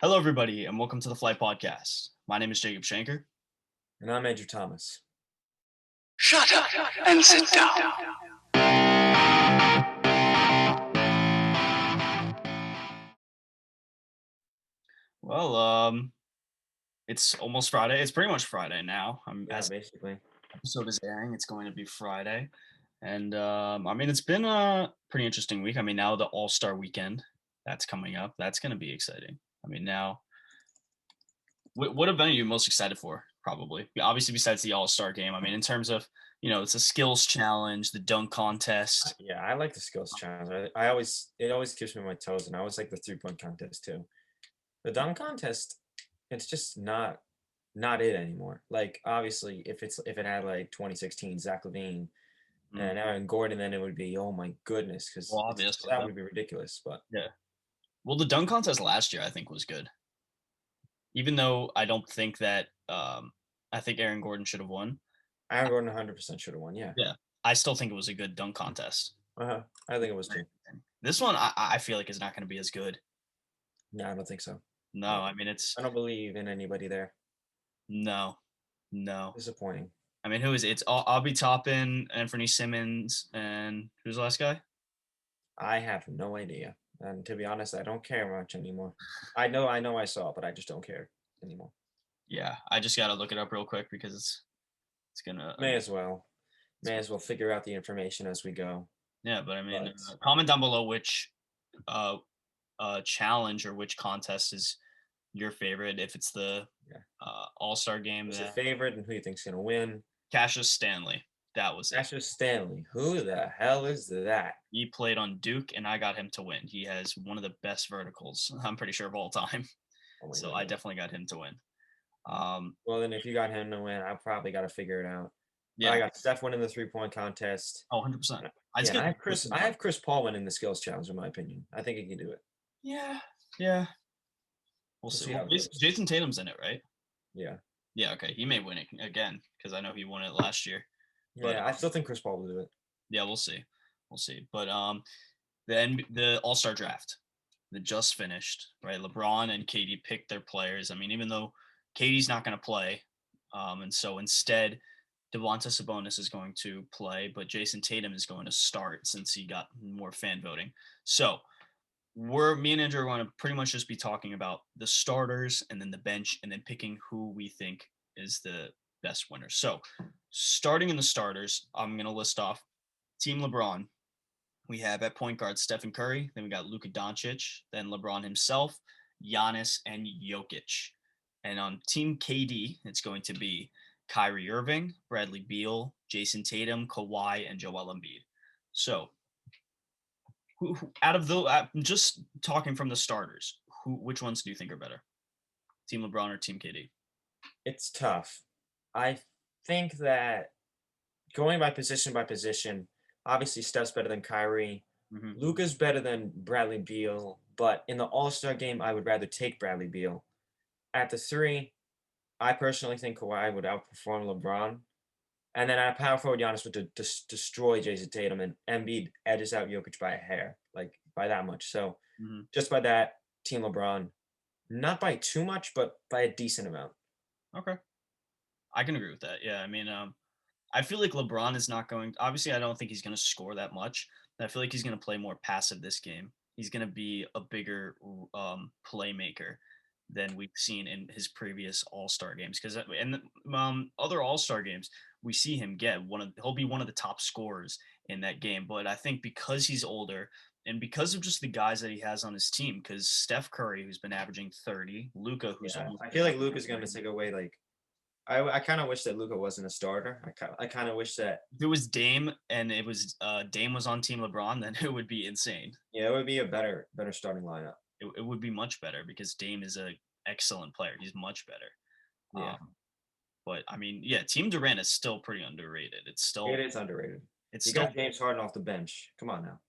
Hello, everybody, and welcome to the Flight Podcast. My name is Jacob Shanker. And I'm Andrew Thomas. Shut up and sit down. Well, it's almost Friday. It's pretty much Friday now. Yeah, As basically. the episode is airing, it's going to be Friday, and it's been a pretty interesting week. Now the All Star Weekend that's coming up. That's going to be exciting. Now, what event are you most excited for? Probably, obviously, besides the All Star game. In terms of it's a skills challenge, the dunk contest. Yeah, I like the skills challenge. It always keeps me on my toes, and I always like the 3-point contest too. The dunk contest, it's just not it anymore. Like obviously, if it had like 2016 Zach Levine Mm, and Aaron Gordon, then it would be oh my goodness, well, because obviously, that would be ridiculous. But yeah. Well, the dunk contest last year I think was good. Even though I don't think that I think Aaron Gordon should have won. Aaron Gordon 100% should have won. Yeah, Yeah. I still think it was a good dunk contest. I think it was too. This one I feel like is not going to be as good. No, I don't think so. No, I, it's I don't believe in anybody there. no, no. Disappointing. Who is it? It's Obi Toppin, Anthony Simmons, and who's the last guy? I have no idea. And to be honest, I don't care much anymore. I know I saw it, but I just don't care anymore. Yeah, I just got to look it up real quick because it's gonna. May as well. May as well figure out the information as we go. Yeah, but But comment down below which uh challenge or which contest is your favorite. If it's the yeah, All Star game, who's your then favorite and who you think's gonna win? Cassius Stanley. That was it. Asher Stanley. Who the hell is that? He played on Duke, and I got him to win. He has one of the best verticals, I'm pretty sure, of all time. Oh my So I goodness. definitely got him to win. Um, Well, then if you got him to win, I probably got to figure it out. But I yeah, got Steph winning the 3-point contest. 100%. I just Yeah, and get I have Chris. twisted I about. have Chris Paul winning the skills challenge, in my opinion. I think he can do it. Yeah, yeah. We'll We'll see. see Well, how it goes. Jason Tatum's in it, right? Yeah, Yeah, okay. He may win it again because I know he won it last year. But yeah. I still think Chris Paul will do it. yeah, we'll see. We'll see. But the All Star draft that just finished, right? LeBron and KD picked their players. Even though KD's not going to play, and so instead, Domantas Sabonis is going to play, but Jason Tatum is going to start since he got more fan voting. So me and Andrew are going to pretty much just be talking about the starters and then the bench, and then picking who we think is the best winner. So starting in the starters, I'm going to list off Team LeBron. We have at point guard Stephen Curry. Then we got Luka Doncic. Then LeBron himself, Giannis, and Jokic. And on Team KD, it's going to be Kyrie Irving, Bradley Beal, Jason Tatum, Kawhi, and Joel Embiid. So, out of the just talking from the starters, which ones do you think are better, Team LeBron or Team KD? It's tough. I think that going by position, obviously Steph's better than Kyrie. Mm-hmm. Luka's better than Bradley Beal, but in the All-Star game, I would rather take Bradley Beal. At the three, I personally think Kawhi would outperform LeBron. And then at power forward, Giannis would destroy Jason Tatum, and Embiid edges out Jokic by a hair, like by that much. So Mm-hmm. just by that, Team LeBron, not by too much, but by a decent amount. Okay, I can agree with that. Yeah, I feel like LeBron is not going. Obviously, I don't think he's going to score that much. I feel like he's going to play more passive this game. He's going to be a bigger playmaker than we've seen in his previous All Star games. Because in other All Star games, we see him get he'll be one of the top scorers in that game. But I think because he's older and because of just the guys that he has on his team, because Steph Curry, who's been averaging 30, Luka, who's Yeah, almost I feel like Luka's going to take away like I kind of wish that Luka wasn't a starter. I kind of wish that if it was Dame and it was Dame was on Team LeBron, then it would be insane. yeah, it would be a better starting lineup. It would be much better because Dame is a excellent player. He's much better. Yeah, But yeah, Team Durant is still pretty underrated. it is underrated. It's You still got James Harden off the bench. Come on now.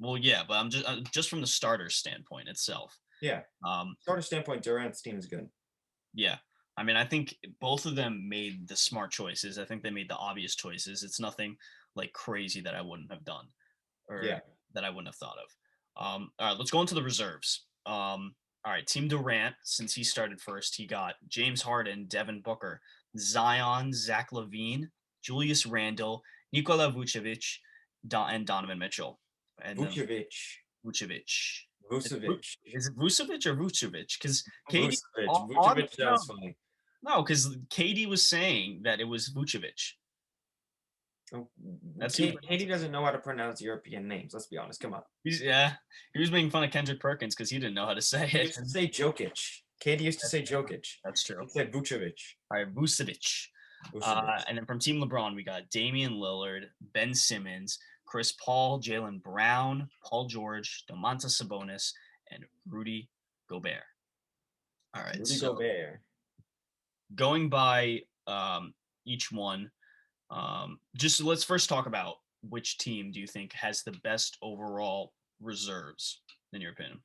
well, yeah, but I'm just from the starter standpoint itself. Yeah, Um, starter standpoint, Durant's team is good. yeah, I think both of them made the smart choices. I think they made the obvious choices. It's nothing like crazy that I wouldn't have done or Yeah, that I wouldn't have thought of. All right, let's go into the reserves. All right, Team Durant, since he started first, he got James Harden, Devin Booker, Zion, Zach LaVine, Julius Randle, Nikola Vucevic, and Donovan Mitchell. And then Vucevic. Vucevic. Vucevic. Is it Vucevic or Vucevic? Because Katie, Vucevic. Vucevic sounds funny. no, because Katie was saying that it was Vucevic. Oh, That's Katie doesn't know how to pronounce European names. Let's be honest. Come on. Yeah, he was making fun of Kendrick Perkins because he didn't know how to say He it. used to say Jokic. Katie used to say Jokic. That's true. He said Vucevic. All right, Vucevic. And then from Team LeBron, we got Damian Lillard, Ben Simmons, Chris Paul, Jaylen Brown, Paul George, Domantas Sabonis, and Rudy Gobert. All right, Rudy Gobert. Going by each one, just let's first talk about which team do you think has the best overall reserves, in your opinion?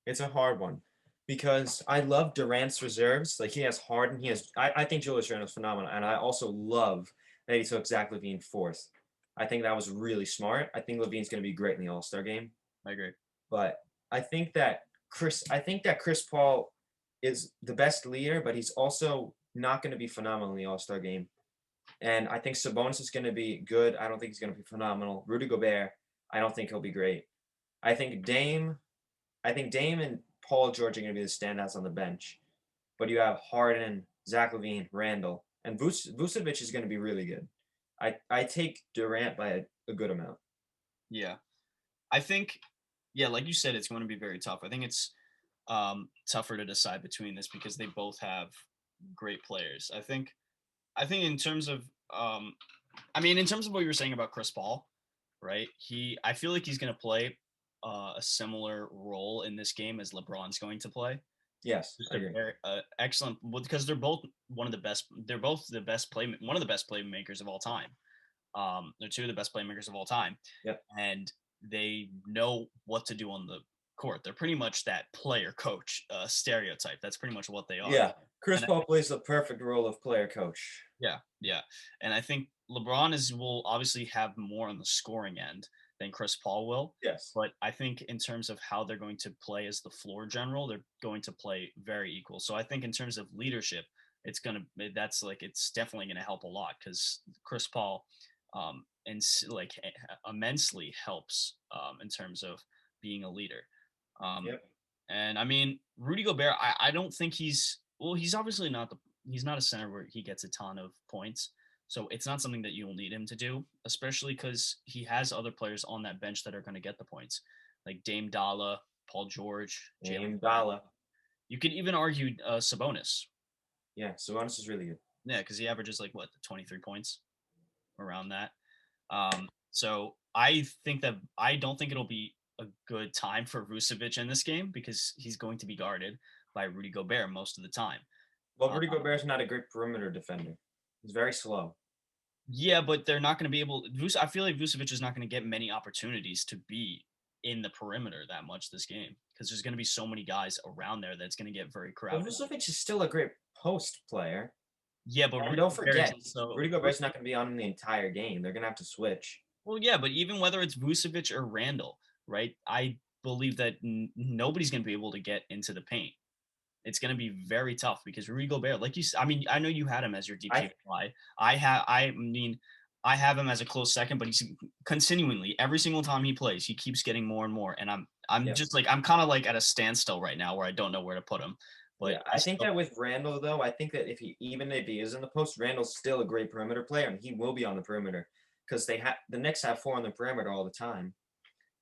It's a hard one because I love Durant's reserves. Like he has Harden, I think Julius Randle is phenomenal, and I also love that he took Zach LaVine fourth. I think that was really smart. I think LaVine's going to be great in the All-Star game. I agree. But I think that Chris Paul is the best leader, but he's also not going to be phenomenal in the All-Star game. And I think Sabonis is going to be good. I don't think he's going to be phenomenal. Rudy Gobert, I don't think he'll be great. I think Dame and Paul George are going to be the standouts on the bench. But you have Harden, Zach LaVine, Randall, and Vucevic is going to be really good. I take Durant by a good amount. Yeah. I think, like you said, it's going to be very tough. I think it's tougher to decide between this because they both have great players. I think in terms of in terms of what you were saying about Chris Paul, right? I feel like he's going to play a similar role in this game as LeBron's going to play. Yes, I agree. Very, excellent, because they're both one of the best. They're both one of the best playmakers of all time. They're two of the best playmakers of all time. Yep. And they know what to do on the court. They're pretty much that player coach stereotype. That's pretty much what they are. Yeah, Chris Paul plays the perfect role of player coach. Yeah. And I think LeBron will obviously have more on the scoring end than Chris Paul will. Yes. But I think in terms of how they're going to play as the floor general, they're going to play very equal. So I think in terms of leadership, it's definitely going to help a lot because Chris Paul immensely helps in terms of being a leader. Yep. And Rudy Gobert, I don't think he's obviously he's not a center where he gets a ton of points. So it's not something that you'll need him to do, especially because he has other players on that bench that are going to get the points, like Dame Dalla, Paul George, Dame Dalla. You could even argue Sabonis. Yeah, Sabonis is really good. Yeah, because he averages 23 points, around that. So I don't think it'll be a good time for Vucevic in this game because he's going to be guarded by Rudy Gobert most of the time. Well, Rudy Gobert's not a great perimeter defender. He's very slow. Yeah, but they're not going to be able. I feel like Vucevic is not going to get many opportunities to be in the perimeter that much this game because there's going to be so many guys around there that's going to get very crowded. Well, Vucevic is still a great post player. Yeah, but don't forget, Rudy Gobert's not going to be on the entire game. They're going to have to switch. Well, yeah, but even whether it's Vucevic or Randall, right? I believe that nobody's going to be able to get into the paint. It's going to be very tough because Rudy Gobert, like you said, I know you had him as your DPOY. I have him as a close second, but he's continually every single time he plays, he keeps getting more and more. And I'm kind of like at a standstill right now where I don't know where to put him. But yeah, I think that with Randall, though, I think that if he is in the post, Randall's still a great perimeter player, and he will be on the perimeter because the Knicks have 4 on the perimeter all the time.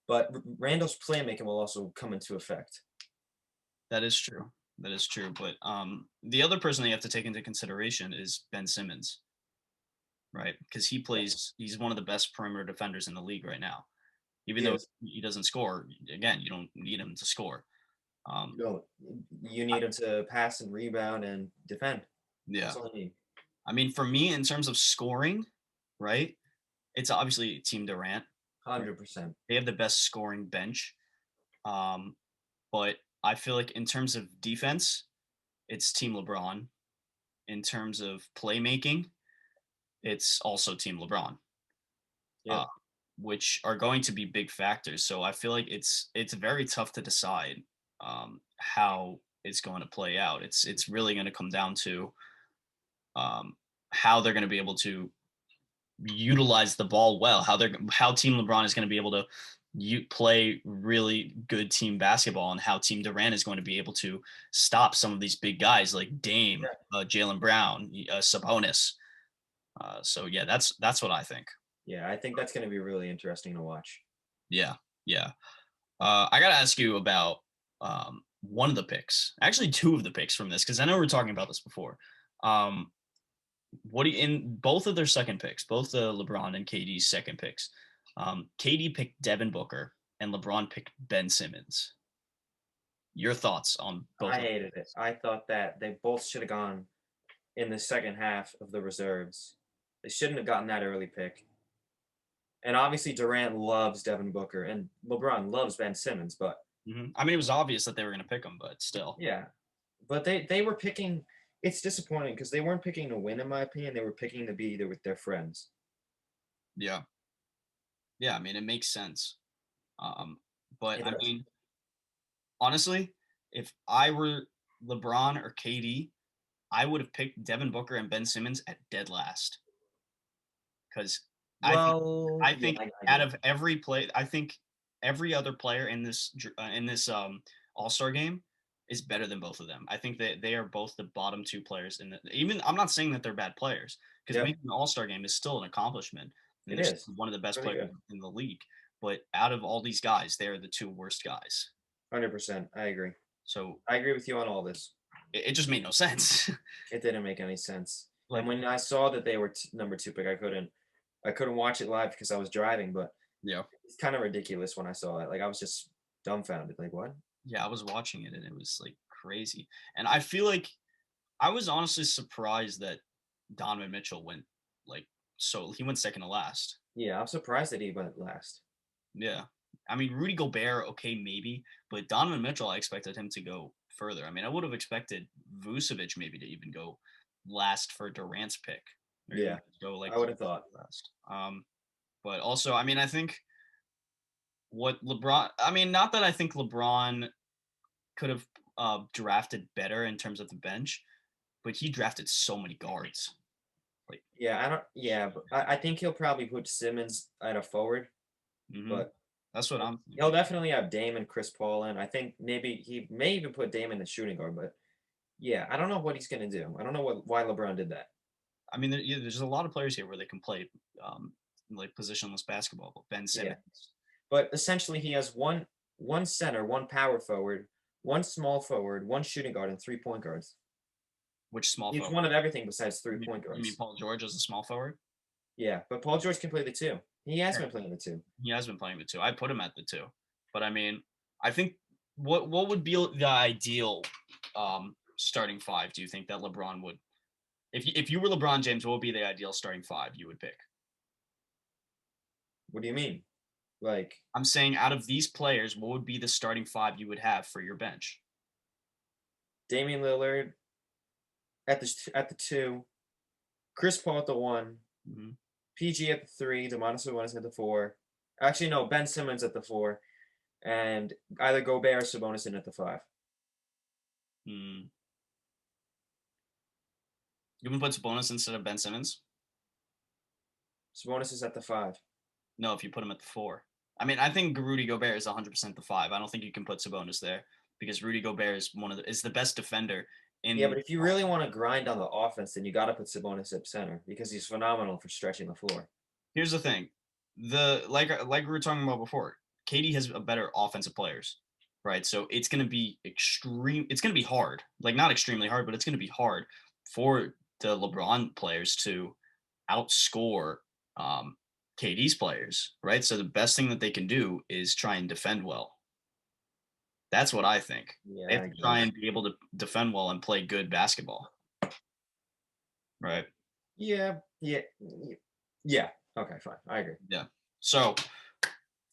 But Randall's playmaking will also come into effect. That is true. But the other person that you have to take into consideration is Ben Simmons, right? Because he's one of the best perimeter defenders in the league right now. Even though he doesn't score, again, you don't need him to score. You need him to pass and rebound and defend. Yeah. That's all you need. For me, in terms of scoring, right, it's obviously Team Durant. 100%. They have the best scoring bench. But I feel like in terms of defense, it's Team LeBron. In terms of playmaking, it's also Team LeBron. Yeah. Which are going to be big factors. So I feel like it's very tough to decide how it's going to play out. It's really going to come down to how they're going to be able to utilize the ball well, how Team LeBron is going to be able to play really good team basketball, and how Team Durant is going to be able to stop some of these big guys like Dame, Jalen Brown, Sabonis. So yeah, that's what I think. Yeah, I think that's going to be really interesting to watch. Yeah, yeah. I got to ask you about one of the picks, actually two of the picks from this, because I know we were talking about this before. What do you, in both of their second picks, both the LeBron and KD's second picks, KD picked Devin Booker and LeBron picked Ben Simmons. Your thoughts on both? I hated it. I thought that they both should have gone in the second half of the reserves. They shouldn't have gotten that early pick. And obviously Durant loves Devin Booker and LeBron loves Ben Simmons, but I mean, it was obvious that they were going to pick him, but still. yeah. But they were picking. It's disappointing because they weren't picking to win, in my opinion. They were picking to be there with their friends. Yeah. Yeah, I mean, it makes sense. But It I does. mean, honestly, if I were LeBron or KD, I would have picked Devin Booker and Ben Simmons at dead last. Because Well, I yeah, think I out agree. of every play, I think every other player in this All-Star game is better than both of them. I think that they are both the bottom two players in the, even I'm not saying that they're bad players, because Yep, making the All-Star game is still an accomplishment, and it they're is. still one of the best Really players good. in the league. But out of all these guys, they're the two worst guys. 100%. I agree. So I agree with you on all this. it just made no sense. It didn't make any sense. And Like, when I saw that they were number two pick, I couldn't watch it live because I was driving. But yeah, it's kind of ridiculous when I saw it. Like I was just dumbfounded. Like what? yeah, I was watching it and it was like crazy, and I feel like I was honestly surprised that Donovan Mitchell went like so he went second to last. Yeah, I'm surprised that he went last. Yeah. I mean Rudy Gobert, okay, maybe, but Donovan Mitchell, I expected him to go further. I mean, I would have expected Vucevic maybe to even go last for Durant's pick. Or even Yeah, go like I would have thought. last. But also, I mean, I think what LeBron I mean, not that I think LeBron could have drafted better in terms of the bench, but he drafted so many guards. Like, Yeah, I don't. Yeah, but I think he'll probably put Simmons at a forward, mhm. but That's what I'm he'll thinking. definitely have Dame and Chris Paul in. I think maybe he may even put Dame in the shooting guard, but yeah, I don't know what he's gonna do. I don't know why LeBron did that. I mean, yeah, there's a lot of players here where they can play like positionless basketball. Ben Yeah, Simmons, but essentially he has one center, one power forward, one small forward, one shooting guard, and 3 point guards. which small He's forward? one of everything besides three You point you mean guards. Paul George as a small forward? Yeah, but Paul George can play the two. He has Sure. been playing the two. He has been playing the two. I put him at the two, but I mean, I think what would be the ideal starting five? Do you think that LeBron would, if you were LeBron James, what would be the ideal starting five you would pick? What do you mean? Like I'm saying out of these players, what would be the starting five you would have for your bench? Damian Lillard at the two, Chris Paul at the one, Mm-hmm. PG at the three, Demonis Sabonis at the four. Actually, no, Ben Simmons at the four, and either Gobert or Sabonis in at the five. Mm. You can put Sabonis instead of Ben Simmons. Sabonis is at the five. No, if you put him at the four. I mean, I think Rudy Gobert is 100% the five. I don't think you can put Sabonis there because Rudy Gobert is is the best defender Yeah, in. but if you really want to grind on the offense, then you got to put Sabonis at center because he's phenomenal for stretching the floor. Here's the thing, like we were talking about before, KD has a better offensive players, right? So it's gonna be extreme. It's gonna be hard, like not extremely hard, but it's gonna be hard for the LeBron players to outscore KD's players, right? So the best thing that they can do is try and defend well. That's what I think. They Yeah, have I to try guess. and be able to defend well and play good basketball, right? Yeah, yeah, yeah. Okay, fine. I agree. Yeah. So,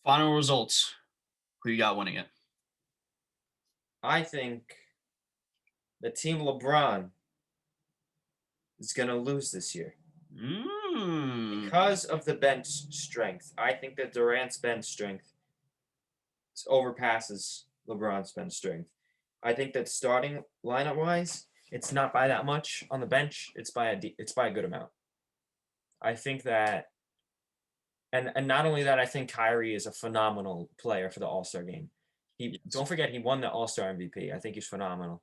final results. Who you got winning it? I think the team LeBron is going to lose this year Mm. because of the bench strength. I think that Durant's bench strength overpasses LeBron's bench strength. I think that starting lineup wise, it's not by that much. On the bench, it's by a good amount. I think that, and not only that, I think Kyrie is a phenomenal player for the All-Star game. Don't forget he won the All-Star MVP. I think he's phenomenal.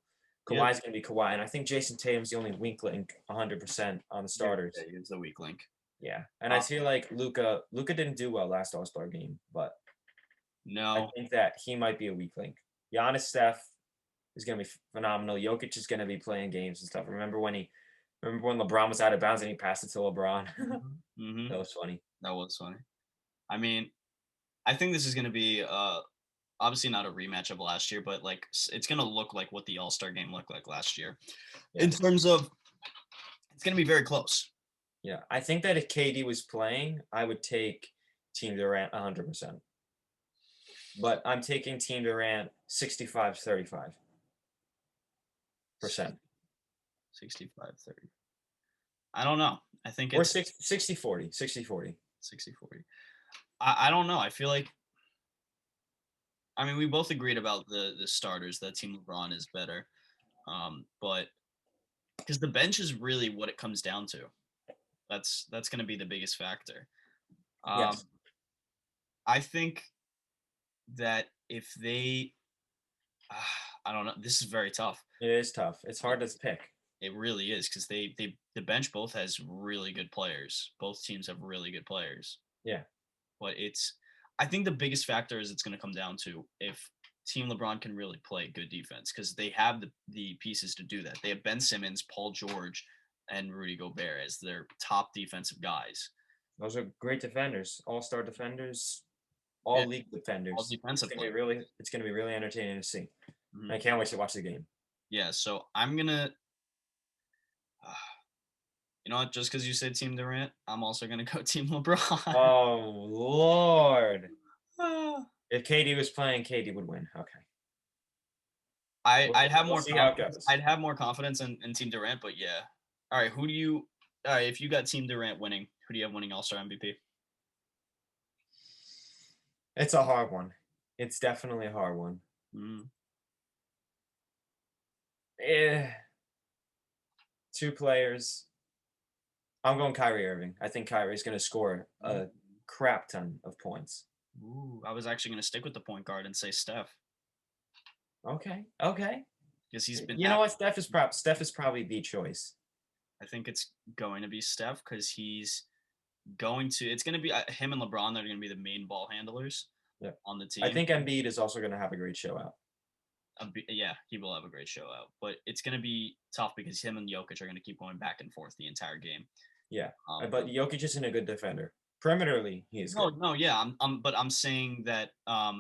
Yeah. Kawhi's gonna be Kawhi, and I think Jason Tatum's the only weak link 100% on the starters. Yeah, he's the weak link. Yeah, and I feel like Luka didn't do well last All-Star game, but I No, think that he might be a weak link. Giannis, Steph is going to be phenomenal. Jokic is going to be playing games and stuff. Remember when LeBron was out of bounds and he passed it to LeBron? mm-hmm. That was funny. That was funny. I mean, I think this is going to be obviously not a rematch of last year, but like it's going to look like what the All-Star game looked like last year. Yeah. In terms of, it's going to be very close. Yeah, I think that if KD was playing, I would take Team Durant 100%. But I'm taking Team Durant 65-35%. 65-30. I don't know. I think Or it's 60-40. 60-40. I don't know. I feel like, I mean, we both agreed about the starters, that Team LeBron is better. But because the bench is really what it comes down to. That's going to be the biggest factor. Yes. I think that if they, I don't know, this is very tough. It is tough. It's hard to pick. It really is, because the bench both has really good players. Both teams have really good players. Yeah. But I think the biggest factor is it's going to come down to if Team LeBron can really play good defense, because they have the pieces to do that. They have Ben Simmons, Paul George, and Rudy Gobert as their top defensive guys. Those are great defenders, all-star defenders, all-league defenders. All defensive players. It's going to be really entertaining to see. Mm-hmm. I can't wait to watch the game. Yeah, so I'm going to you know what? Just because you said Team Durant, I'm also going to go Team LeBron. Oh, Lord. If KD was playing, KD would win. Okay. I'd have more see how it confidence. goes. I'd have more confidence in Team Durant, but yeah. All right, all right, if you got Team Durant winning, who do you have winning All-Star MVP? It's a hard one. It's definitely a hard one. Two players. I'm going Kyrie Irving. I think Kyrie's going to score a crap ton of points. Ooh, I was actually going to stick with the point guard and say Steph. Okay. Because he's been. You know what? Steph is probably the choice. I think it's going to be Steph, because he's going to. It's going to be him and LeBron that are going to be the main ball handlers on the team. I think Embiid is also going to have a great show out. Yeah, he will have a great show out, but it's going to be tough because him and Jokic are going to keep going back and forth the entire game. Yeah, but Jokic isn't a good defender. Perimeterly, he is good. No, yeah, but I'm saying that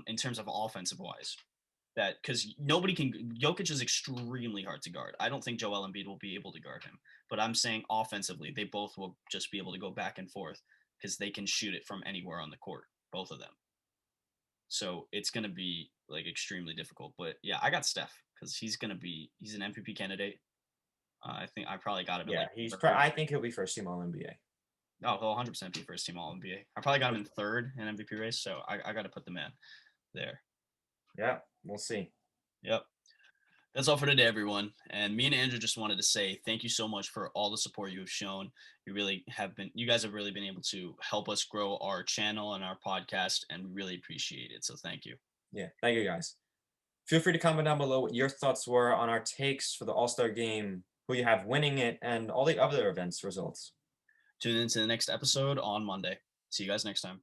in terms of offensive wise, that because Jokic is extremely hard to guard. I don't think Joel Embiid will be able to guard him, but I'm saying offensively, they both will just be able to go back and forth because they can shoot it from anywhere on the court, both of them. So it's going to be like extremely difficult, but yeah, I got Steph because he's an MVP candidate. I think I probably got him. Yeah, I think he'll be first team All NBA. Oh, he'll 100% be first team All NBA. I probably got him in third in MVP race, so I got to put the man there. Yeah, we'll see. Yep. That's all for today, everyone. And me and Andrew just wanted to say thank you so much for all the support you have shown. You guys have really been able to help us grow our channel and our podcast, and we really appreciate it. So thank you. Yeah, thank you guys. Feel free to comment down below what your thoughts were on our takes for the All-Star game, who you have winning it, and all the other events results. Tune in to the next episode on Monday. See you guys next time.